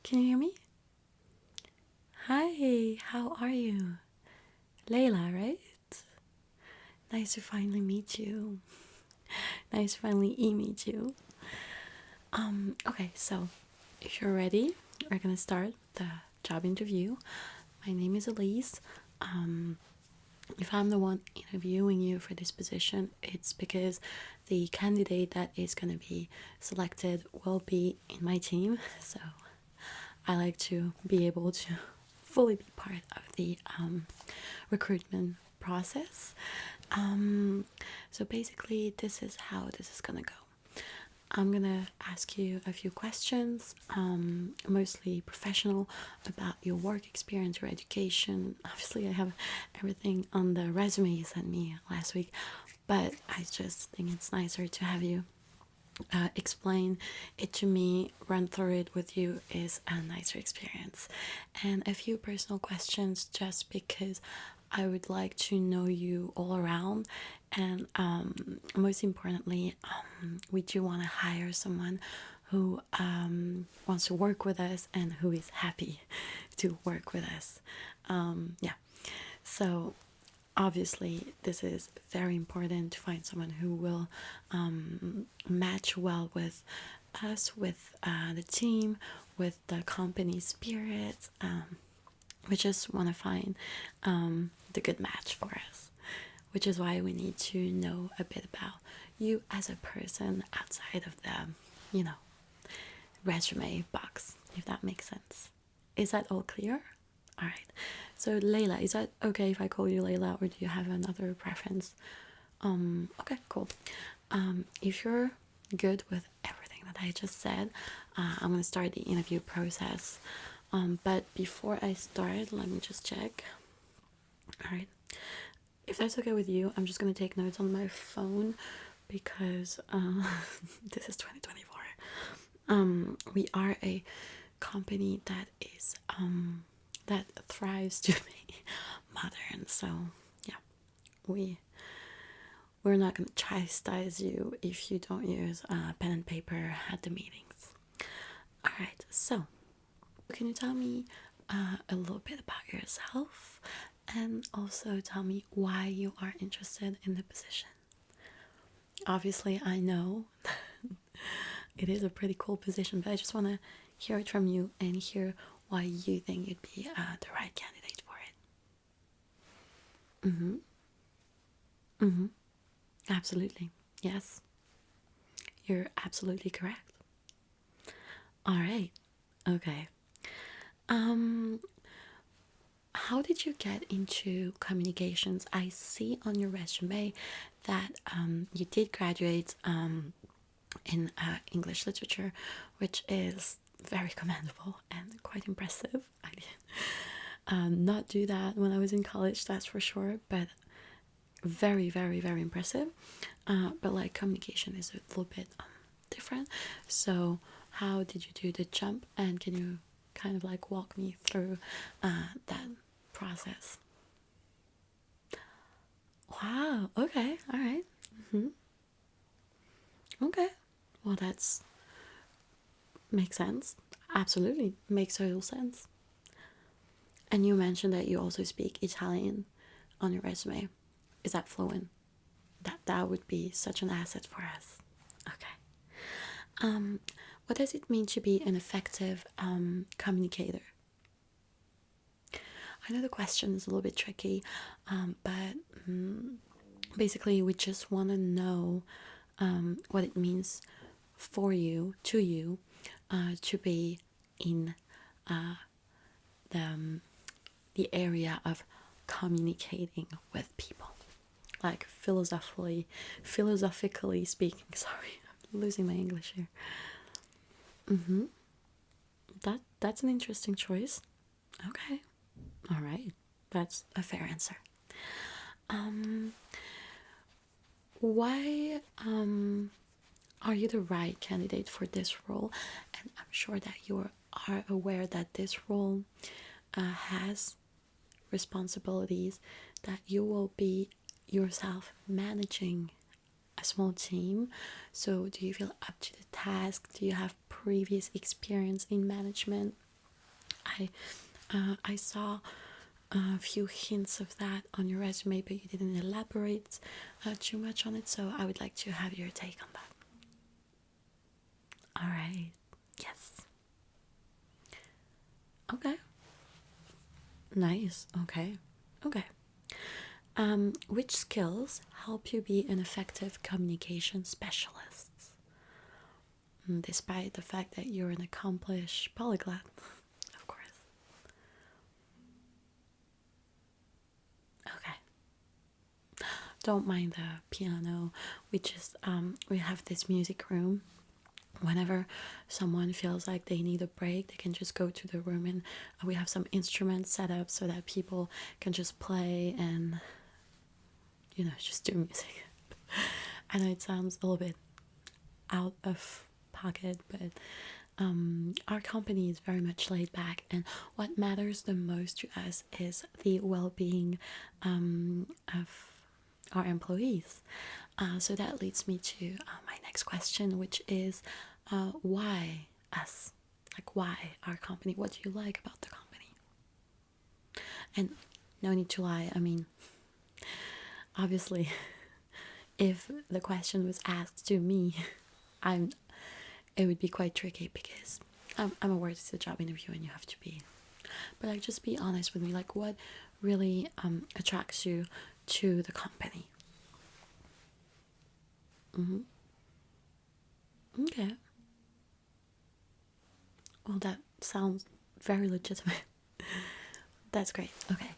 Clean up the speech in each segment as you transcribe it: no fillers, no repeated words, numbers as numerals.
Can you hear me? Hi, how are you? Layla, right? Nice to finally meet you. Nice to finally meet you. Okay, so if you're ready, we're gonna start the job interview. My name is Elise. Um, if I'm the one interviewing you for this position, it's because the candidate that is gonna be selected will be in my team. So I like to be able to fully be part of the recruitment process. So basically, this is how this is gonna go. I'm gonna ask you a few questions, mostly professional, about your work experience, your education. Obviously, I have everything on the resume you sent me last week, but I just think it's nicer to have you explain it to me, run through it with you is a nicer experience. And a few personal questions just because I would like to know you all around. And most importantly, we do want to hire someone who wants to work with us and who is happy to work with us. Yeah. So obviously this is very important to find someone who will match well with us, with the team, with the company spirit. We just want to find the good match for us, which is why we need to know a bit about you as a person outside of the, you know, resume box, if that makes sense. Is that all clear? All right. So Layla, is that okay if I call you Layla, or do you have another preference? Okay, cool. If you're good with everything that I just said, I'm gonna start the interview process. But before I start, let me just check. All right. If that's okay with you, I'm just gonna take notes on my phone because this is 2024. We are a company that is that thrives to be modern. So yeah, we're not gonna chastise you if you don't use pen and paper at the meetings. All right. So can you tell me a little bit about yourself, and also tell me why you are interested in the position? Obviously, I know it is a pretty cool position, but I just want to hear it from you and hear why you think you'd be the right candidate for it. Mm-hmm. Mm-hmm. Absolutely. Yes, you're absolutely correct. All right. Okay. Um, how did you get into communications? I see on your resume that you did graduate in English literature, which is very commendable and quite impressive. I did not do that when I was in college, that's for sure, but very, very, very impressive. But like communication is a little bit different. So, how did you do the jump? And can you kind of like walk me through that process? Wow. Okay. All right. Mm-hmm. Okay. Well, that's makes sense. Absolutely makes total sense. And you mentioned that you also speak Italian on your resume. Is that fluent? That would be such an asset for us. Okay. Um, what does it mean to be an effective communicator? I know the question is a little bit tricky, but basically, we just want to know what it means for you, to be in the the area of communicating with people, like philosophically speaking. Sorry, I'm losing my English here. Mm-hmm. That's an interesting choice. Okay, all right, that's a fair answer. Um, why are you the right candidate for this role? And I'm sure that you are aware that this role has responsibilities that you will be yourself managing a small team. So, do you feel up to the task? Do you have previous experience in management? I saw a few hints of that on your resume, but you didn't elaborate too much on it, so I would like to have your take on that. All right. Yes. Okay. Nice. Okay. Okay. Which skills help you be an effective communication specialist, despite the fact that you're an accomplished polyglot, of course? Okay. Don't mind the piano. We have this music room. Whenever someone feels like they need a break, they can just go to the room, and we have some instruments set up so that people can just play and, just do music. I know it sounds a little bit out of pocket, but our company is very much laid back, and what matters the most to us is the well-being of our employees. So that leads me to my next question, which is why us? Like, why our company? What do you like about the company? And no need to lie, I mean, obviously, if the question was asked to me, I'm it would be quite tricky because I'm aware it's a job interview and you have to be, but like, just be honest with me, like, what really attracts you to the company? Mm-hmm. Okay. Well, that sounds very legitimate. That's great. Okay.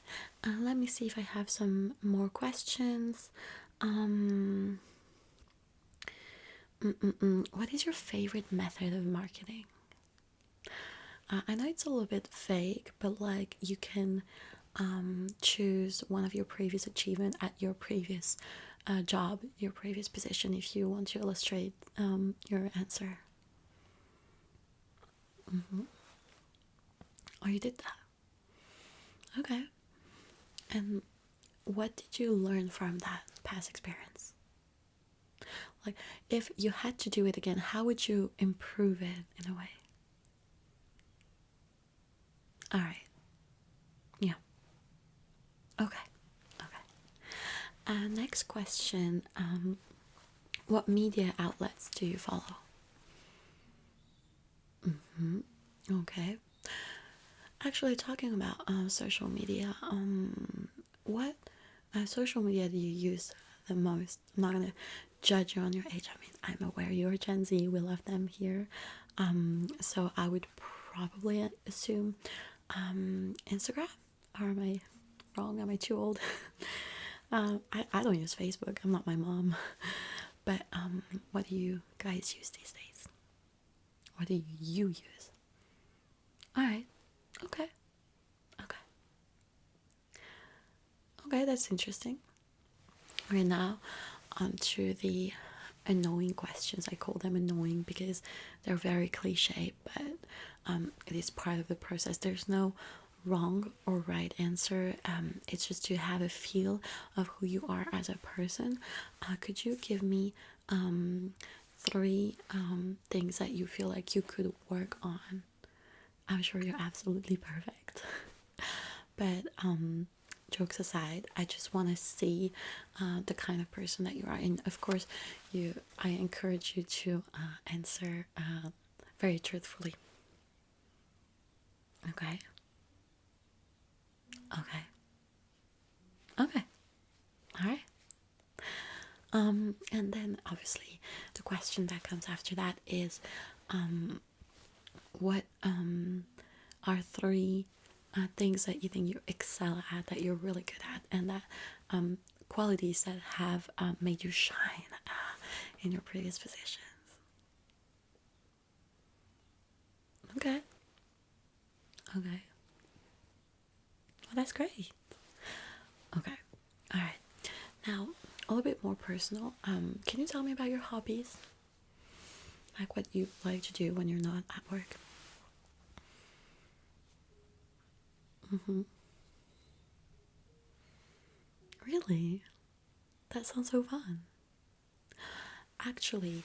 Let me see if I have some more questions. Um, what is your favorite method of marketing? I know it's a little bit vague, but like, you can choose one of your previous achievement at your previous job, your previous position, if you want to illustrate your answer. Oh, you did that. Okay. And what did you learn from that past experience? Like, if you had to do it again, how would you improve it in a way? All right. Yeah. Okay. Okay. Next question. What media outlets do you follow? Okay. Actually, talking about social media, what social media do you use the most? I'm not gonna judge you on your age. I mean, I'm aware you're Gen Z. We love them here. So I would probably assume Instagram. Or am I wrong? Am I too old? I don't use Facebook. I'm not my mom. But what do you guys use these days? What do you use? All right. Okay. Okay. Okay, that's interesting. Right now, on to the annoying questions. I call them annoying because they're very cliche, but it is part of the process. There's no wrong or right answer. It's just to have a feel of who you are as a person. Could you give me three things that you feel like you could work on? I'm sure you're absolutely perfect. But jokes aside, I just want to see the kind of person that you are, and of course, I encourage you to answer very truthfully. Okay. Okay. Okay. All right. And then obviously the question that comes after that is, what are three things that you think you excel at, that you're really good at, and that qualities that have made you shine in your previous positions? Okay. Okay. Well, that's great. Okay. All right. Now, a little bit more personal. Can you tell me about your hobbies? Like, what you like to do when you're not at work? Mm-hmm. Really? That sounds so fun. Actually,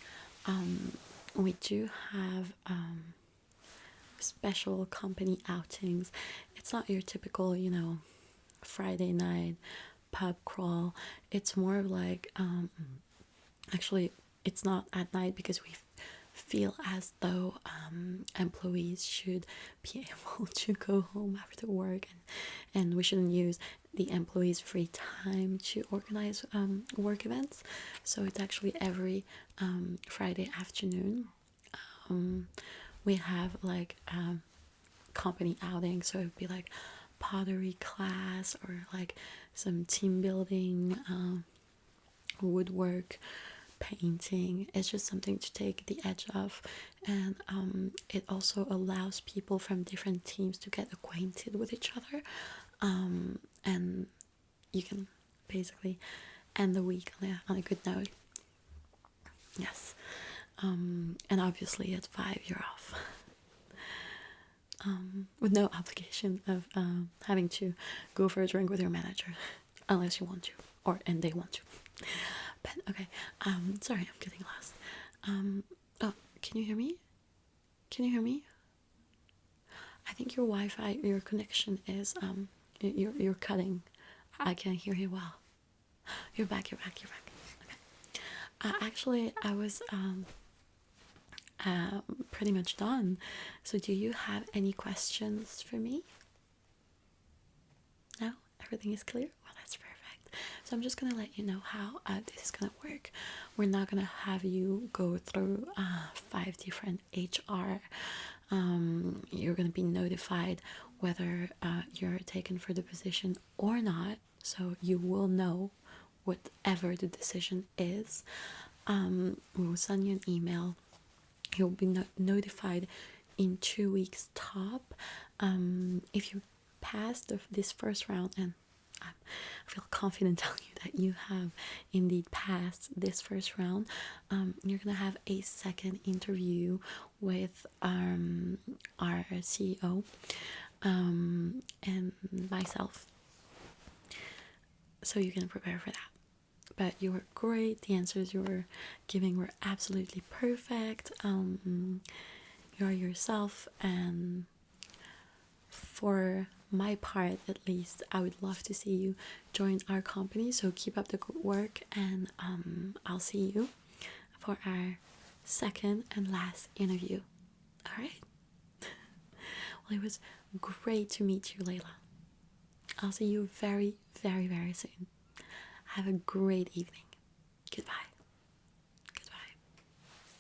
we do have special company outings. It's not your typical, Friday night pub crawl. It's more of like, actually, it's not at night because we feel as though employees should be able to go home after work, and we shouldn't use the employees' free time to organize work events. So it's actually every Friday afternoon. We have like company outing, so it'd be like pottery class or like some team building, woodwork, painting. It's just something to take the edge off, and it also allows people from different teams to get acquainted with each other, and you can basically end the week on a good note. Yes. And obviously at 5 you're off, with no obligation of having to go for a drink with your manager unless you want to, and they want to. But okay, sorry, I'm getting lost. Oh, can you hear me? Can you hear me? I think your Wi-Fi, your connection is you're cutting. I can't hear you well. You're back. You're back. You're back. Okay. Actually, I was pretty much done. So, do you have any questions for me? No, everything is clear. Well, that's perfect. So I'm just gonna let you know how this is gonna work. We're not gonna have you go through 5 different HR. You're gonna be notified whether you're taken for the position or not. So you will know whatever the decision is. We will send you an email. You'll be notified in 2 weeks top. If you pass this first round, and I feel confident telling you that you have indeed passed this first round, you're gonna have a second interview with our CEO and myself, so you can prepare for that. But you were great. The answers you were giving were absolutely perfect. You are yourself, and for my part at least, I would love to see you join our company. So keep up the good work, and I'll see you for our second and last interview. All right. Well, it was great to meet you, Layla. I'll see you very, very, very soon. Have a great evening. Goodbye.